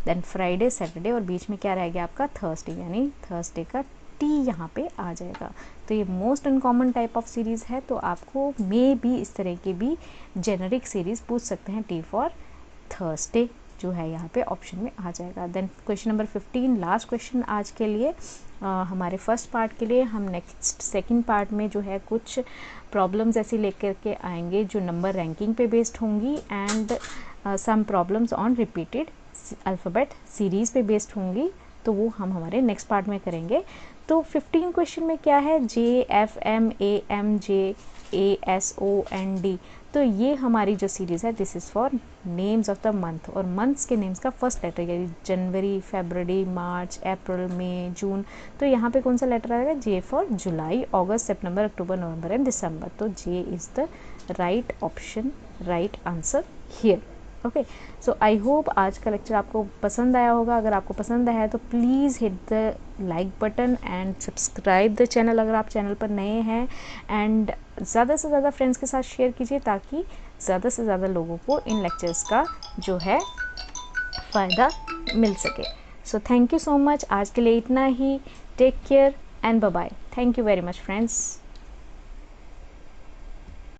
Speaker 1: then Friday, Saturday, और बीच में क्या रह गया आपका थर्सडे, यानी थर्सडे का T यहाँ पे आ जाएगा। तो ये most uncommon type of series है, तो आपको मे भी इस तरह की भी जेनरिक सीरीज़ पूछ सकते हैं। T फॉर थर्सडे जो है यहाँ पे ऑप्शन में आ जाएगा। Then question number 15, last question आज के लिए हमारे फर्स्ट पार्ट के लिए। हम नेक्स्ट सेकंड पार्ट में जो है कुछ प्रॉब्लम्स ऐसी लेकर के आएंगे जो नंबर रैंकिंग पे बेस्ड होंगी, and some problems on repeated alphabet series पे बेस्ड होंगी, तो वो हम हमारे नेक्स्ट पार्ट में करेंगे। तो 15 क्वेश्चन में क्या है, JFMAMJASOND, तो ये हमारी जो सीरीज़ है this is for names of the month, और मंथ्स के नेम्स का फर्स्ट लेटर, यानी जनवरी, फरवरी, मार्च, अप्रैल, मई, जून। तो यहाँ पे कौन सा लेटर आएगा, J for July, August, September, October, November and December. तो J is the right option, right answer here. Okay, so I hope आज का लेक्चर आपको पसंद आया होगा। अगर आपको पसंद आया है तो please hit the like button and subscribe the channel अगर आप चैनल पर नए हैं, एंड ज़्यादा से ज़्यादा फ्रेंड्स के साथ शेयर कीजिए, ताकि ज़्यादा से ज़्यादा लोगों को इन लेक्चर्स का जो है फ़ायदा मिल सके। So thank you so much, आज के लिए इतना ही। Take care and bye bye. Thank you very much friends.